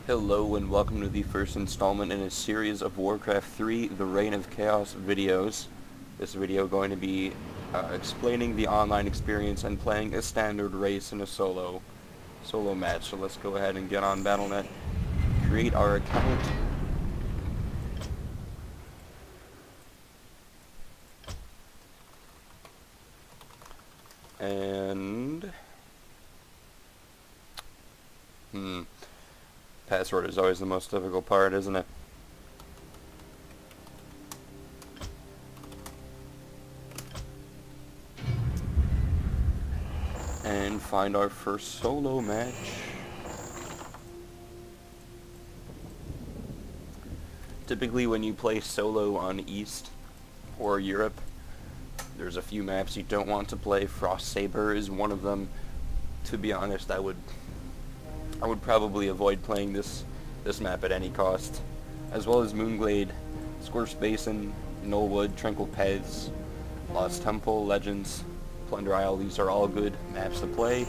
Hello and welcome to the first installment in a series of WarCraft 3, The Reign of Chaos videos. This video going to be explaining the online experience and playing a standard race in a solo match. So let's go ahead and get on battlenet, create our account. And password is always the most difficult part, isn't it? And find our first solo match. Typically when you play solo on East or Europe, there's a few maps you don't want to play. Frost Saber is one of them. To be honest, I would probably avoid playing this map at any cost, as well as Moonglade, Scorched Basin, Nullwood, Tranquil Paths, Lost Temple, Legends, Plunder Isle. These are all good maps to play.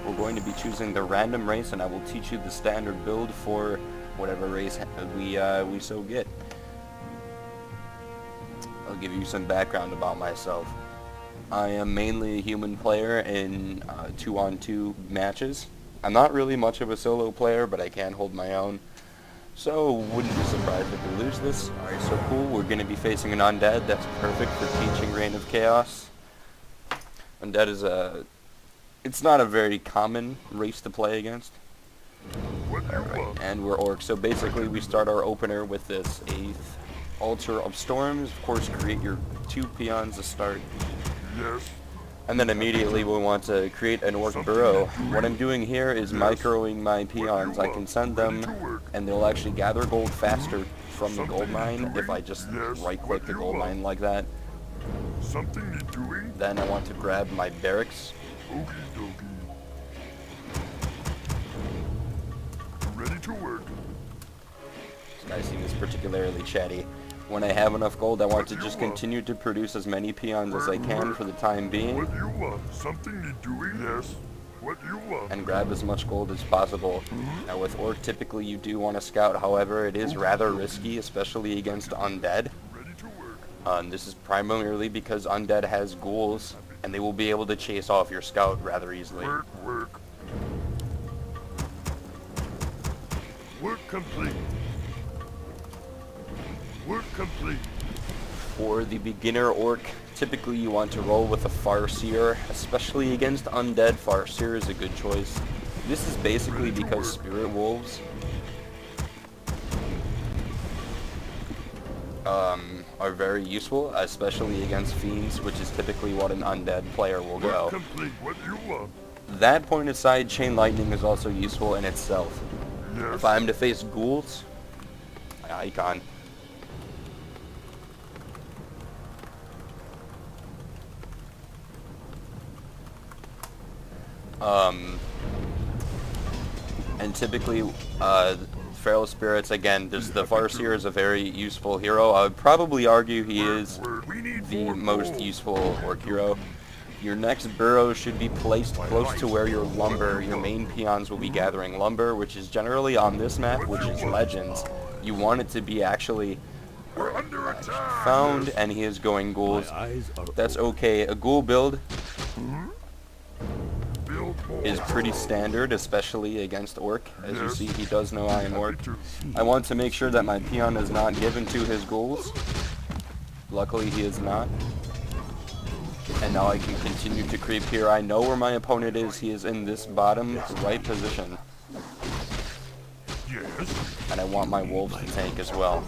We're going to be choosing the random race, and I will teach you the standard build for whatever race we so get. I'll give you some background about myself. I am mainly a human player in 2-on-2 matches. I'm not really much of a solo player, but I can hold my own. So, wouldn't be surprised if we lose this. Alright, so cool. We're going to be facing an undead. That's perfect for teaching Reign of Chaos. Undead is it's not a very common race to play against. Alright, and we're orcs. So basically we start our opener with this 8th Altar of Storms. Of course, create your 2 peons to start. Yes. And then immediately we want to create an orc burrow. What I'm doing here is microing my peons. I can send them, and they'll actually gather gold faster from the gold mine if I just right-click the gold mine like that. Something need doing? Then I want to grab my barracks. Okie dokie. Ready to work. This guy seems particularly chatty. When I have enough gold, I want to just continue to produce as many peons as I can for the time being. What you want? Something need doing? Yes. What you want? And grab as much gold as possible. Now with orc, typically you do want to scout. However, it is rather risky, especially against undead. Ready to work. And this is primarily because undead has ghouls, and they will be able to chase off your scout rather easily. Work. Work complete. Work complete. For the beginner orc, typically you want to roll with a Farseer, especially against undead. Farseer is a good choice. This is basically because spirit wolves are very useful, especially against fiends, which is typically what an undead player will go. Work complete. What you want? That point aside, Chain Lightning is also useful in itself. Yes. If I'm to face ghouls, my icon. And typically, Feral Spirits, again, the Farseer is a very useful hero. I would probably argue he is the most useful orc hero. Your next burrow should be placed close to where your main peons will be gathering lumber, which is generally on this map, which is Legends. You want it to be actually found, and he is going ghouls. That's okay. A ghoul build is pretty standard, especially against orc. As you see, he does know I am orc. I want to make sure that my peon is not given to his ghouls. Luckily, he is not. And now I can continue to creep here. I know where my opponent is. He is in this bottom right position. Yes. And I want my wolves to tank as well.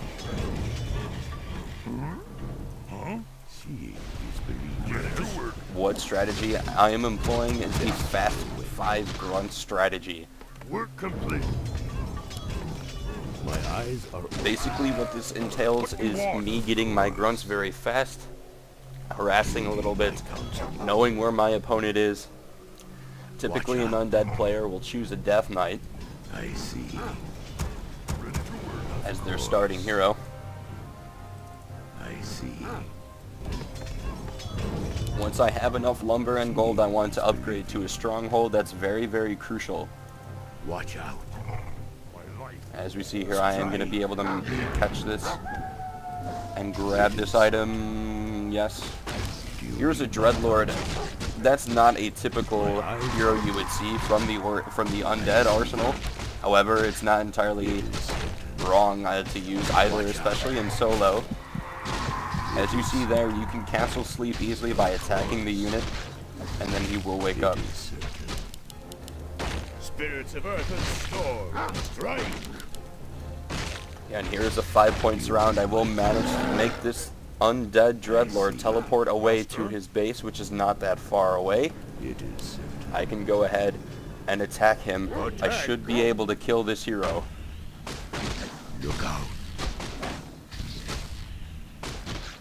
What strategy I am employing is the Fast 5 Grunt strategy. Work complete. My eyes are Basically what this entails is me getting my grunts very fast, harassing a little bit, knowing where my opponent is. Typically an undead player will choose a Death Knight I see. as their starting hero. I see. Once I have enough lumber and gold, I want to upgrade to a stronghold. That's very, very crucial. Watch out. My life As we see here, I am going to be able to catch this and grab this item. Yes. Here's a Dreadlord. That's not a typical hero you would see from the undead arsenal. However, it's not entirely wrong to use either, especially in solo. As you see there, you can cancel sleep easily by attacking the unit, and then he will wake up. Spirits of earth and storm, strike! And here's a 5-point surround. I will manage to make this undead Dreadlord teleport away to his base, which is not that far away. I can go ahead and attack him. I should be able to kill this hero. Look out.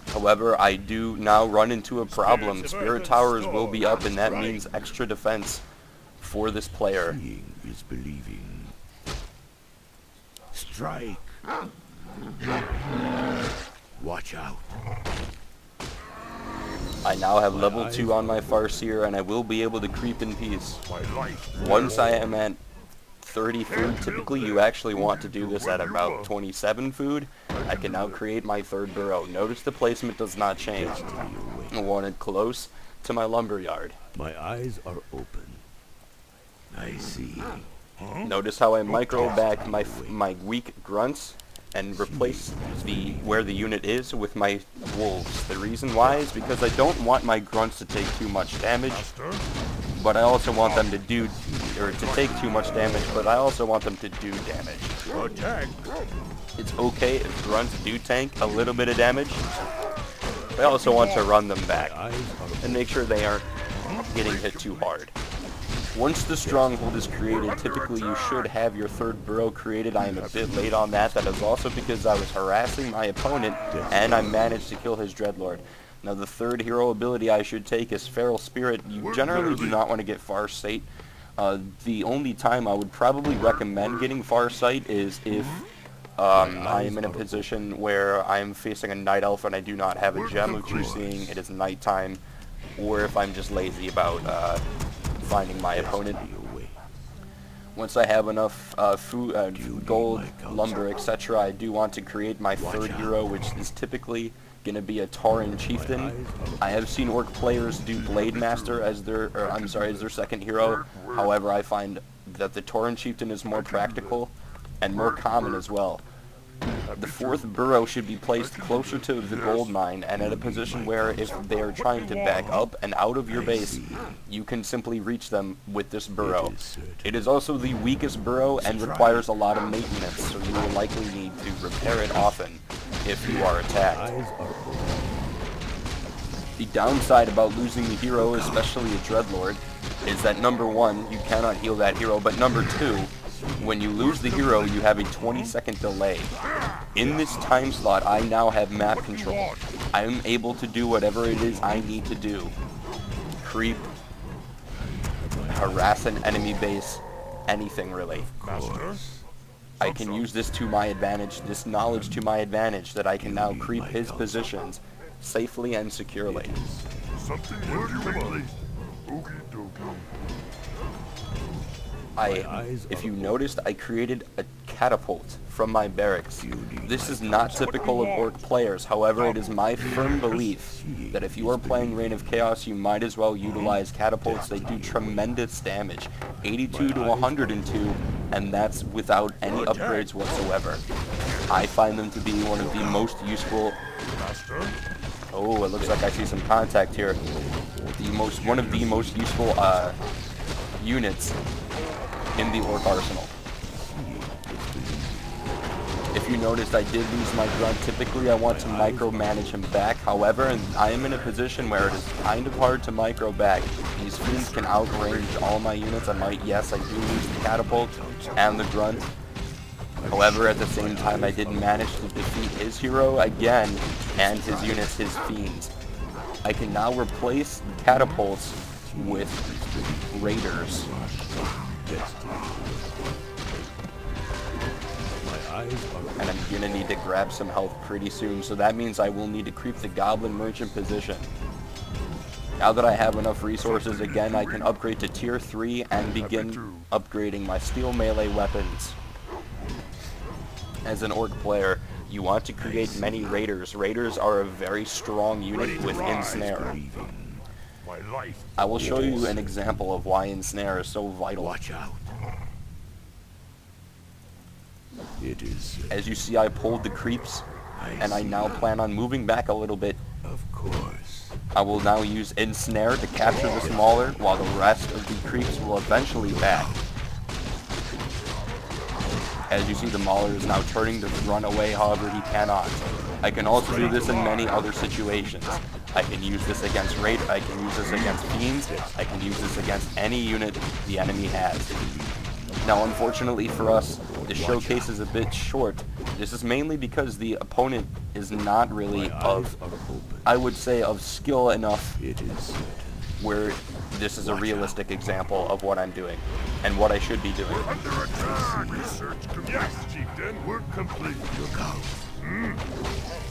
However, I do now run into a problem. Spirit towers will be up, and that means extra defense for this player. Seeing is believing. Strike. Watch out. I now have level 2 on my Farseer, and I will be able to creep in peace. Once I am at 30 food, typically you actually want to do this at about 27 food. I can now create my third burrow. Notice the placement does not change. I want it close to my lumberyard. My eyes are open. I see. Notice how I micro back my weak grunts and replace where the unit is with my wolves. The reason why is because I don't want my grunts to take too much damage, but I also want them to take too much damage, but I also want them to do damage. It's okay if grunts do tank a little bit of damage, but I also want to run them back and make sure they aren't getting hit too hard. Once the stronghold is created, typically you should have your third burrow created. I am a bit late on that. That is also because I was harassing my opponent and I managed to kill his Dreadlord. Now the third hero ability I should take is Feral Spirit. You generally do not want to get Farsight. The only time I would probably recommend getting Farsight is if I am in a position where I am facing a Night Elf and I do not have a gem of True Seeing, it is nighttime, or if I'm just lazy about finding my opponent. Once I have enough food, gold, lumber, etc., I do want to create my third hero, which is typically going to be a Tauren Chieftain. I have seen Orc players do Blade Master as their second hero. However, I find that the Tauren Chieftain is more practical and more common as well. The fourth burrow should be placed closer to the gold mine and at a position where if they are trying to back up and out of your base, you can simply reach them with this burrow. It is also the weakest burrow and requires a lot of maintenance, so you will likely need to repair it often if you are attacked. The downside about losing the hero, especially a Dreadlord, is that number one, you cannot heal that hero, but number two, when you lose the hero, you have a 20-second delay. In this time slot, I now have map control. I am able to do whatever it is I need to do. Creep, harass an enemy base, anything really. I can use this to my advantage, this knowledge to my advantage, that I can now creep his positions safely and securely. If you noticed, I created a catapult from my barracks. This is not typical of Orc players, however, it is my firm belief that if you are playing Reign of Chaos, you might as well utilize catapults. They do tremendous damage, 82 to 102, and that's without any upgrades whatsoever. I find them to be one of the most useful... Oh, it looks like I see some contact here. One of the most useful units in the Orc arsenal. If you noticed, I did lose my grunt. Typically, I want to micromanage him back. However, I am in a position where it is kind of hard to micro back. These fiends can outrange all my units. Yes, I do lose the catapult and the grunt. However, at the same time, I did manage to defeat his hero again and his units, his fiends. I can now replace catapults with raiders. And I'm gonna need to grab some health pretty soon, so that means I will need to creep the Goblin Merchant position. Now that I have enough resources again, I can upgrade to tier 3 and begin upgrading my steel melee weapons. as an Orc player, you want to create many raiders. Raiders are a very strong unit with Ensnare. My life. I will show you an example of why Ensnare is so vital. Watch out. It is. As you see, I pulled the creeps, and I now plan on moving back a little bit. Of course. I will now use Ensnare to capture the Mauler, while the rest of the creeps will eventually back. As you see, the Mauler is now turning to run away, however he cannot. I can also do this in many other situations. I can use this against Raid, I can use this against Fiends, I can use this against any unit the enemy has. Now, unfortunately for us, the showcase is a bit short. This is mainly because the opponent is not really of, I would say, of skill enough It is. where this is a realistic example of what I'm doing and what I should be doing. Under attack! Research complete. Yes, Chieftain. Work complete. Look out.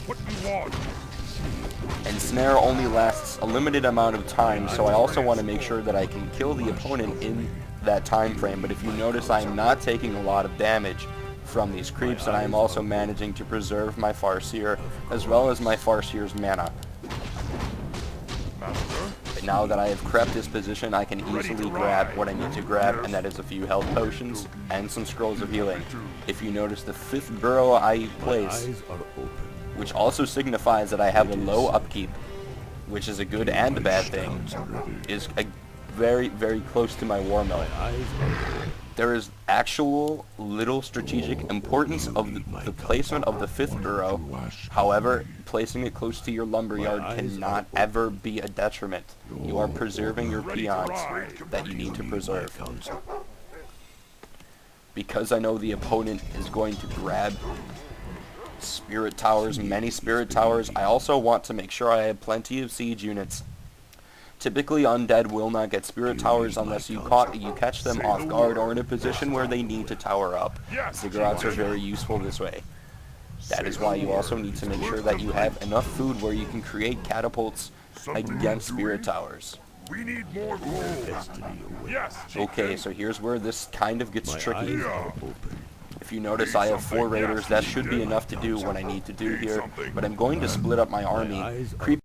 What do you want? Ensnare only lasts a limited amount of time, so I also want to make sure that I can kill the opponent in that time frame. But if you notice, I'm not taking a lot of damage from these creeps, and I'm also managing to preserve my Farseer as well as my Farseer's mana. Master? But now that I have crept this position, I can easily grab what I need to grab, and that is a few health potions and some scrolls of healing. If you notice, the 5th burrow I place, Eyes are open. which also signifies that I have a low upkeep, which is a good and a bad thing, is very, very close to my war mill. Eyes are open. There is actual little strategic importance of the placement of the 5th burrow. However, placing it close to your lumberyard cannot ever be a detriment. You are preserving your peons that you need to preserve. Because I know the opponent is going to grab spirit towers, many spirit towers, I also want to make sure I have plenty of siege units. Typically, undead will not get spirit towers unless you catch them off guard or in a position where they need to tower up. Ziggurats are very useful this way. That is why you also need to make sure that you have enough food where you can create catapults against spirit towers. We need more gold. Yes, Chieftain. Okay, so here's where this kind of gets tricky. Eyes are open. If you notice, I have 4 raiders. That should be enough to do what I need to do here, but I'm going to split up my army. Creep